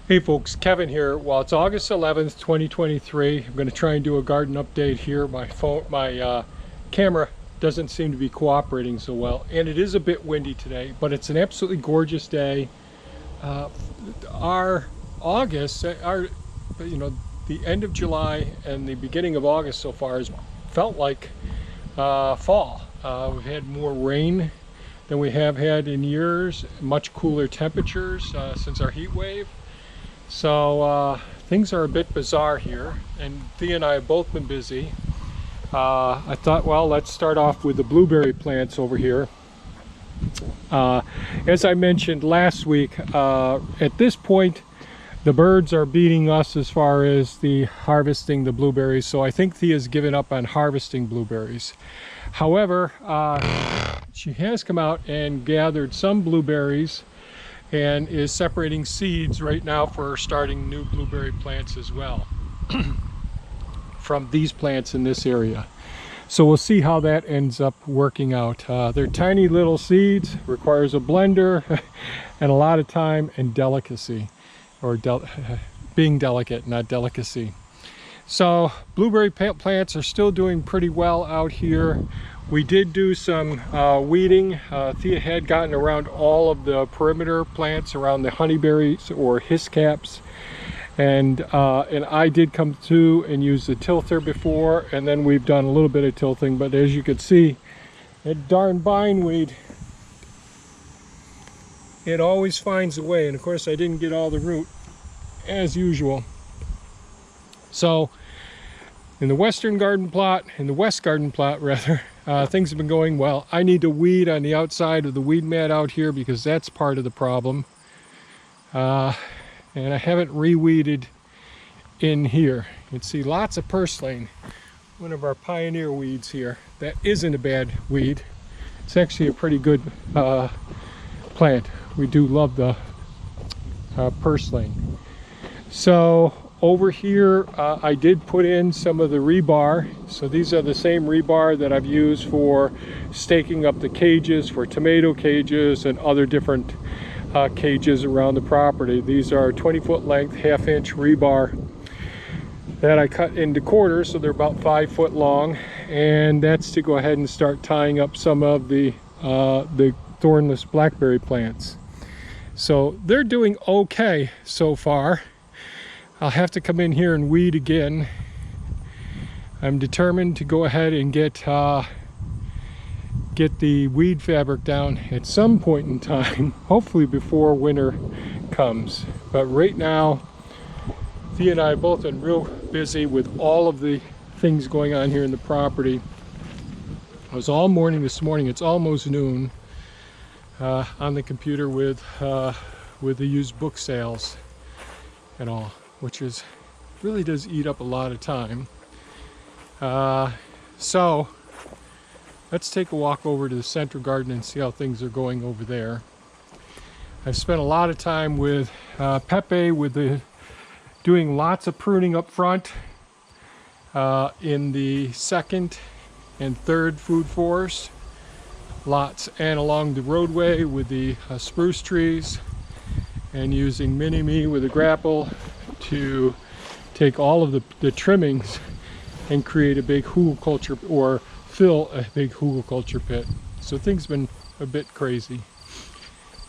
Hey folks, Kevin here. Well, it's August 11th, 2023. I'm going to try and do a garden update here. My camera doesn't seem to be cooperating so well, and it is a bit windy today, but it's an absolutely gorgeous day. Our August, the end of July and the beginning of August so far has felt like fall. We've had more rain than we have had in years, much cooler temperatures since our heat wave. So things are a bit bizarre here, and Thea and I have both been busy. I thought, well, let's start off with the blueberry plants over here. As I mentioned last week, at this point the birds are beating us as far as the harvesting the blueberries, so I think Thea's given up on harvesting blueberries. However, she has come out and gathered some blueberries and is separating seeds right now for starting new blueberry plants as well from these plants in this area. So we'll see how that ends up working out. They're tiny little seeds, requires a blender and a lot of time and delicacy, or being delicate, not delicacy. So blueberry plants are still doing pretty well out here. We did do some weeding. Thea had gotten around all of the perimeter plants around the honeyberries or hiscaps, and I did come through and use the tilther before, and then we've done a little bit of tilting. But as you can see, that darn bindweed, it always finds a way, and of course I didn't get all the root as usual. So in the west garden plot rather, things have been going well. I need to weed on the outside of the weed mat out here because that's part of the problem. And I haven't re-weeded in here. You can see lots of purslane, one of our pioneer weeds here. That isn't a bad weed. It's actually a pretty good plant. We do love the purslane. So over here, I did put in some of the rebar. So these are the same rebar that I've used for staking up the cages, for tomato cages and other different cages around the property. These are 20-foot length, half-inch rebar that I cut into quarters, so they're about 5 foot long. And that's to go ahead and start tying up some of the thornless blackberry plants. So they're doing okay so far. I'll have to come in here and weed again. I'm determined to go ahead and get the weed fabric down at some point in time, hopefully before winter comes. But right now, Thea and I have both been real busy with all of the things going on here in the property. I was all morning this morning, it's almost noon, on the computer with the used book sales and all, which really does eat up a lot of time. So let's take a walk over to the central garden and see how things are going over there. I've spent a lot of time with Pepe doing lots of pruning up front in the second and third food forest lots, and along the roadway with the spruce trees, and using Mini-Me with a grapple to take all of the trimmings and create a big hugelkultur, or fill a big hugelkultur pit. So things have been a bit crazy.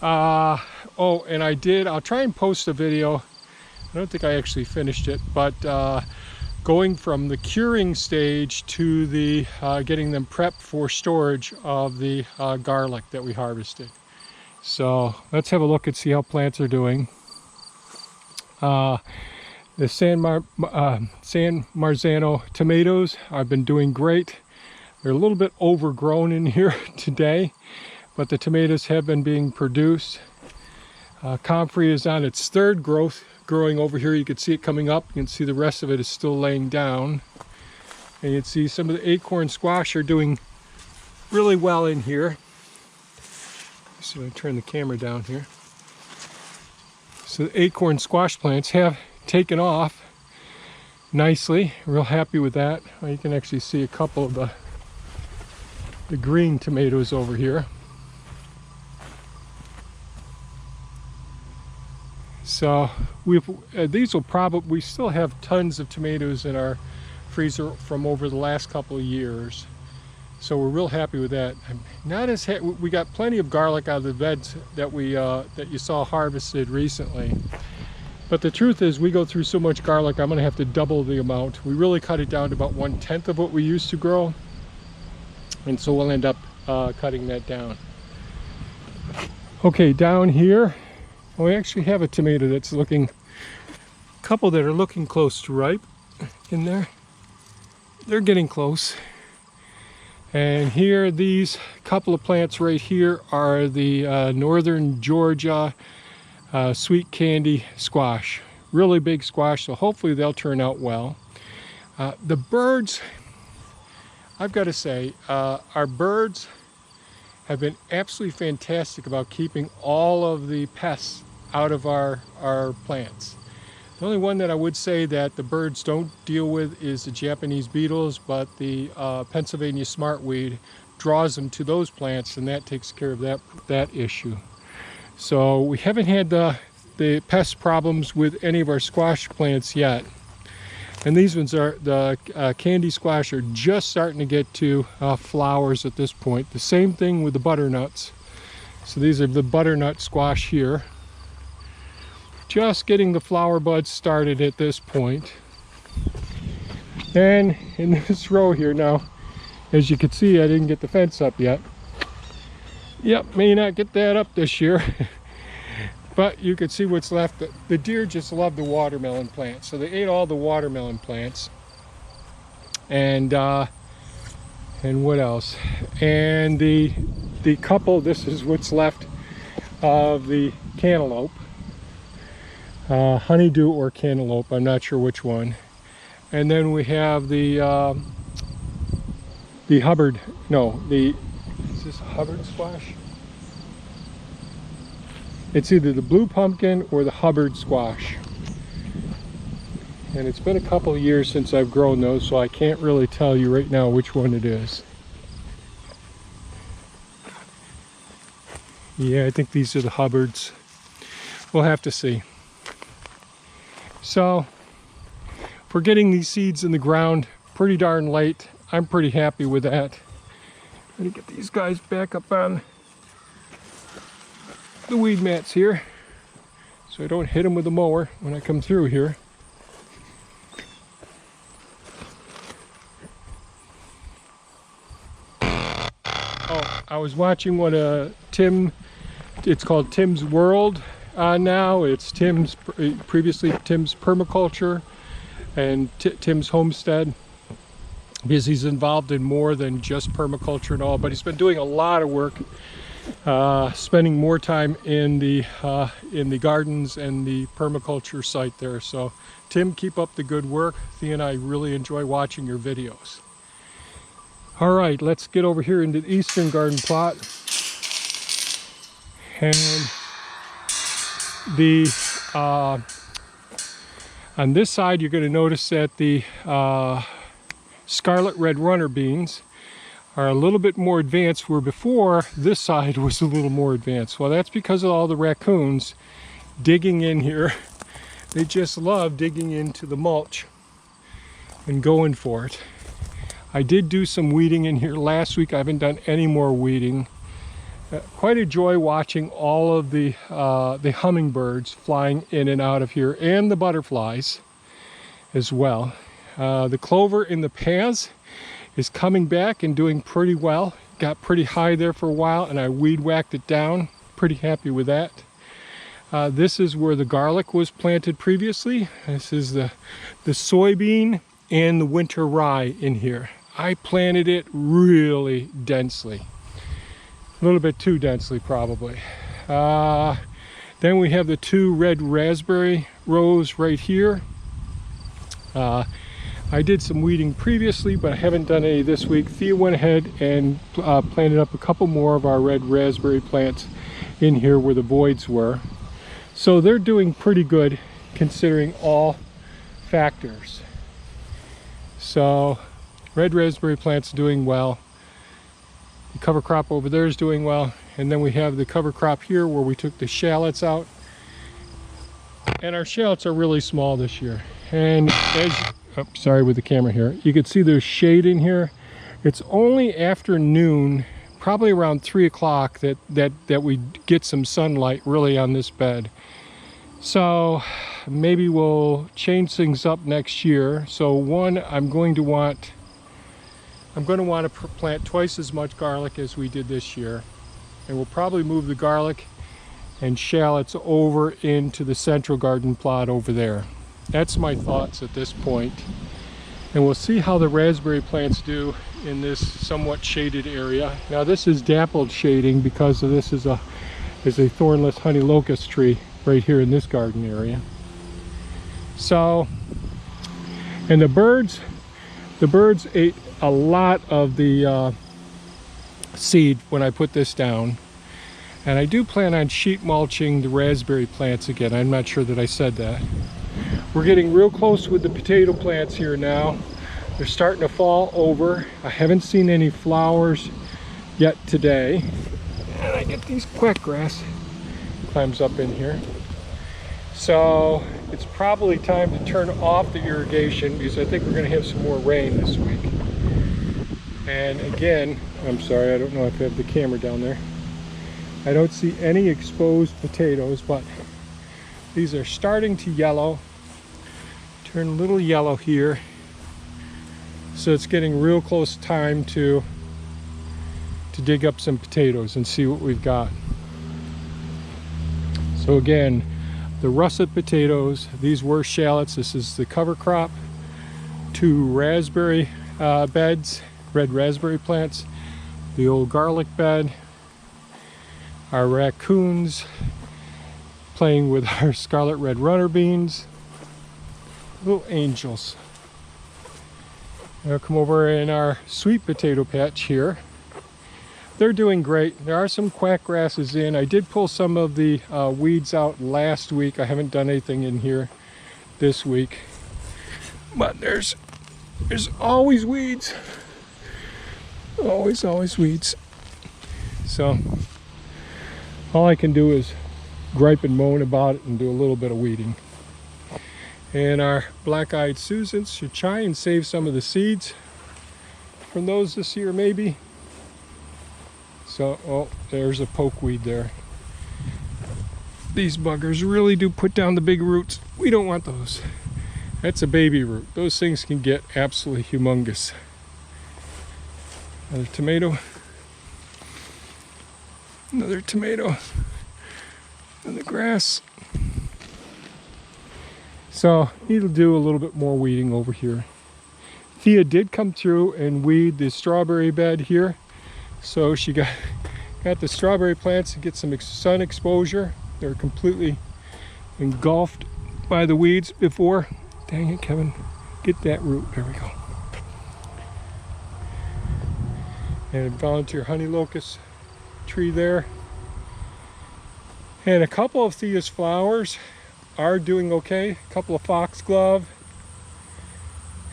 Oh, and I'll try and post a video. I don't think I actually finished it, but going from the curing stage to the getting them prepped for storage of the garlic that we harvested. So let's have a look and see how plants are doing. The San Marzano tomatoes have been doing great. They're a little bit overgrown in here today, but the tomatoes have been being produced. Comfrey is on its third growing over here. You can see it coming up. You can see the rest of it is still laying down. And you can see some of the acorn squash are doing really well in here. So I'm going to turn the camera down here. So the acorn squash plants have taken off nicely. Real happy with that. You can actually see a couple of the green tomatoes over here. So these will probably, we still have tons of tomatoes in our freezer from over the last couple of years. So we're real happy with that. Not as we got plenty of garlic out of the beds that that you saw harvested recently. But the truth is, we go through so much garlic, I'm gonna have to double the amount. We really cut it down to about 1/10 of what we used to grow. And so we'll end up cutting that down. Okay, down here, we actually have a tomato that's looking, a couple that are looking close to ripe in there. They're getting close. And here, these couple of plants right here are the Northern Georgia sweet candy squash. Really big squash, so hopefully they'll turn out well. The birds, I've got to say, our birds have been absolutely fantastic about keeping all of the pests out of our plants. The only one that I would say that the birds don't deal with is the Japanese beetles, but the Pennsylvania smartweed draws them to those plants, and that takes care of that issue. So we haven't had the pest problems with any of our squash plants yet. And these ones are, the candy squash are just starting to get to flowers at this point. The same thing with the butternuts. So these are the butternut squash here. Just getting the flower buds started at this point. And in this row here now, as you can see, I didn't get the fence up yet. Yep, may not get that up this year. But you can see what's left. The deer just love the watermelon plants, so they ate all the watermelon plants. And what else? And the couple, this is what's left of the cantaloupe. Honeydew or cantaloupe, I'm not sure which one. And then we have the Hubbard, no, is this Hubbard squash? It's either the blue pumpkin or the Hubbard squash. And it's been a couple of years since I've grown those, so I can't really tell you right now which one it is. Yeah, I think these are the Hubbards. We'll have to see. So, for getting these seeds in the ground pretty darn late, I'm pretty happy with that. Let me get these guys back up on the weed mats here so I don't hit them with the mower when I come through here. Oh, I was watching what it's called Tim's World now. It's previously Tim's Permaculture and Tim's Homestead, because he's involved in more than just permaculture and all, but he's been doing a lot of work, spending more time in the gardens and the permaculture site there. So Tim, keep up the good work. Thea and I really enjoy watching your videos. All right, let's get over here into the eastern garden plot. And on this side, you're going to notice that the Scarlet Red Runner beans are a little bit more advanced, where before this side was a little more advanced. Well, that's because of all the raccoons digging in here. They just love digging into the mulch and going for it. I did do some weeding in here last week. I haven't done any more weeding. Quite a joy watching all of the hummingbirds flying in and out of here, and the butterflies as well. The clover in the paths is coming back and doing pretty well. Got pretty high there for a while, and I weed whacked it down. Pretty happy with that. This is where the garlic was planted previously. This is the soybean and the winter rye in here. I planted it really densely. A little bit too densely, probably. Then we have the 2 red raspberry rows right here. I did some weeding previously, but I haven't done any this week. Thea went ahead and planted up a couple more of our red raspberry plants in here where the voids were. So they're doing pretty good considering all factors. So red raspberry plants doing well. The cover crop over there is doing well. And then we have the cover crop here where we took the shallots out. And our shallots are really small this year. And as, oh, sorry with the camera here, you can see there's shade in here. It's only after noon, probably around 3 o'clock, that we get some sunlight really on this bed. So maybe we'll change things up next year. So one, I'm going to want to plant twice as much garlic as we did this year. And we'll probably move the garlic and shallots over into the central garden plot over there. That's my thoughts at this point. And we'll see how the raspberry plants do in this somewhat shaded area. Now this is dappled shading because of this is a thornless honey locust tree right here in this garden area. So, and the birds ate a lot of the seed when I put this down. And I do plan on sheet mulching the raspberry plants again. I'm not sure that I said that. We're getting real close with the potato plants here now. They're starting to fall over. I haven't seen any flowers yet today. And I get these quackgrass climbs up in here. So it's probably time to turn off the irrigation because I think we're going to have some more rain this week. And again, I'm sorry, I don't know if I have the camera down there. I don't see any exposed potatoes, but these are starting to yellow. Turn a little yellow here. So it's getting real close time to dig up some potatoes and see what we've got. So again, the russet potatoes, these were shallots. This is the cover crop. 2 raspberry beds, red raspberry plants, the old garlic bed, our raccoons playing with our scarlet red runner beans, little angels. Now come over in our sweet potato patch here. They're doing great. There are some quack grasses in. I did pull some of the weeds out last week. I haven't done anything in here this week, but there's always weeds. Always weeds. So all I can do is gripe and moan about it and do a little bit of weeding. And our black-eyed Susans should try and save some of the seeds from those this year maybe. So, oh, there's a pokeweed there. These buggers really do put down the big roots. We don't want those. That's a baby root. Those things can get absolutely humongous. Another tomato. Another tomato. And the grass. So, need to do a little bit more weeding over here. Thea did come through and weed the strawberry bed here. So she got the strawberry plants to get some sun exposure. They're completely engulfed by the weeds before. Dang it, Kevin. Get that root. There we go. And volunteer honey locust tree there. And a couple of Thea's flowers are doing okay. A couple of foxglove.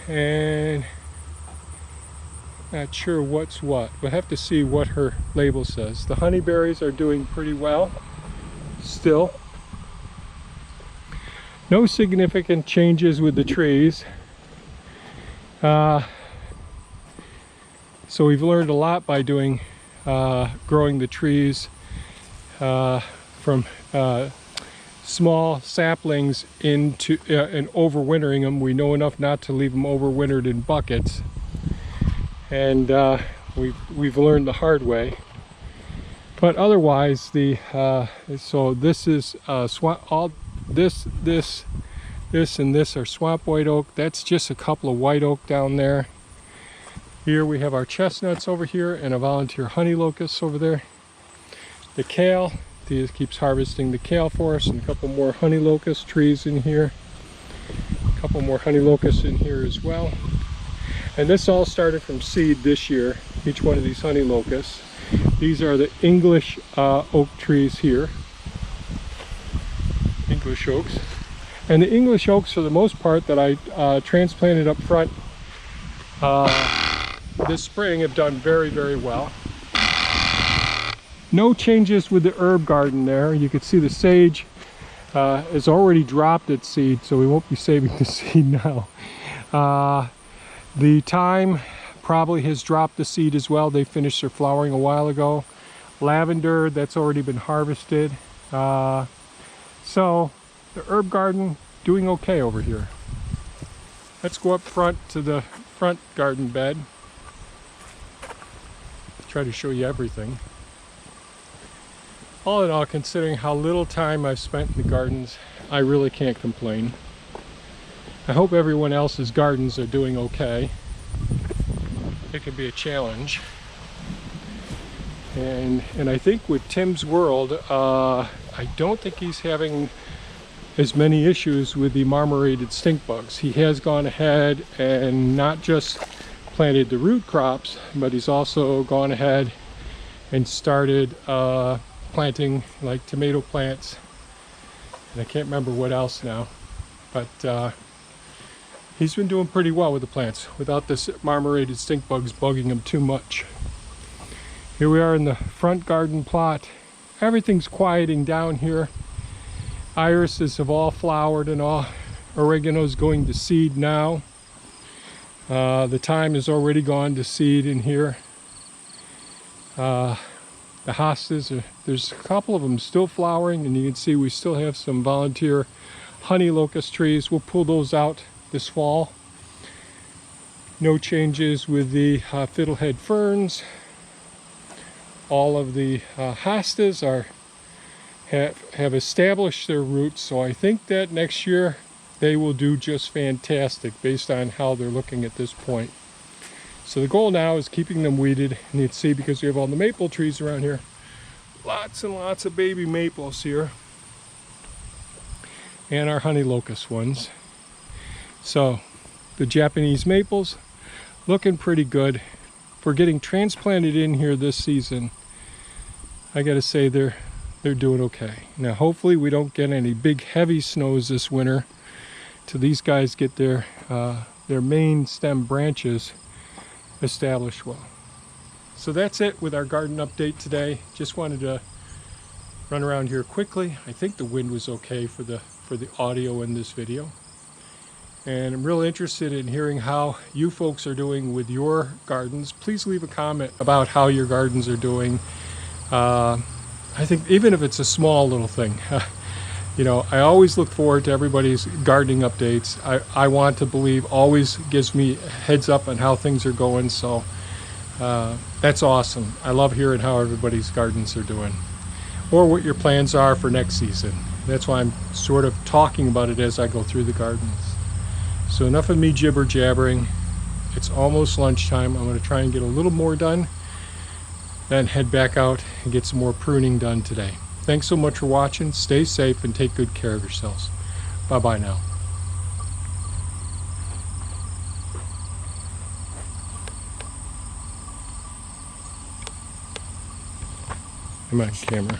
And not sure what's what. We'll have to see what her label says. The honeyberries are doing pretty well still. No significant changes with the trees. So we've learned a lot by doing growing the trees from small saplings into and overwintering them. We know enough not to leave them overwintered in buckets, and we've learned the hard way. But otherwise, the so this is swamp. All this and this are swamp white oak. That's just a couple of white oak down there. Here we have our chestnuts over here and a volunteer honey locust over there. The kale. Thea keeps harvesting the kale for us, and a couple more honey locust trees in here. A couple more honey locusts in here as well. And this all started from seed this year, each one of these honey locusts. These are the English oak trees here. English oaks. And the English oaks, for the most part, that I transplanted up front this spring have done very, very well. No changes with the herb garden there. You can see the sage has already dropped its seed, so we won't be saving the seed now. The thyme probably has dropped the seed as well. They finished their flowering a while ago. Lavender, that's already been harvested. So the herb garden doing okay over here. Let's go up front to the front garden bed. Try to show you everything. All in all, considering how little time I've spent in the gardens, I really can't complain. I hope everyone else's gardens are doing okay. It can be a challenge. And I think with Tim's World, I don't think he's having as many issues with the marmorated stink bugs. He has gone ahead and not just planted the root crops, but he's also gone ahead and started planting like tomato plants, and I can't remember what else now, but he's been doing pretty well with the plants without this marmorated stink bugs bugging him too much. Here we are in the front garden plot. Everything's quieting down here. Irises have all flowered and all. Oregano's going to seed now. The thyme has already gone to seed in here. The hostas, there's a couple of them still flowering, and you can see we still have some volunteer honey locust trees. We'll pull those out this fall. No changes with the fiddlehead ferns. All of the hostas have established their roots, so I think that next year they will do just fantastic based on how they're looking at this point. So the goal now is keeping them weeded, and you can see because we have all the maple trees around here, lots and lots of baby maples here, and our honey locust ones. So the Japanese maples looking pretty good. For getting transplanted in here this season, I gotta say they're doing okay. Now hopefully we don't get any big heavy snows this winter till these guys get their main stem branches established well. So that's it with our garden update today. Just wanted to run around here quickly. I think the wind was okay for the audio in this video. And I'm really interested in hearing how you folks are doing with your gardens. Please leave a comment about how your gardens are doing. I think even if it's a small little thing, you know, I always look forward to everybody's gardening updates. I want to believe always gives me a heads up on how things are going. So that's awesome. I love hearing how everybody's gardens are doing, or what your plans are for next season. That's why I'm sort of talking about it as I go through the gardens. So enough of me jibber jabbering. It's almost lunchtime. I'm going to try and get a little more done, then head back out and get some more pruning done today. Thanks so much for watching. Stay safe and take good care of yourselves. Bye-bye now. I'm on camera.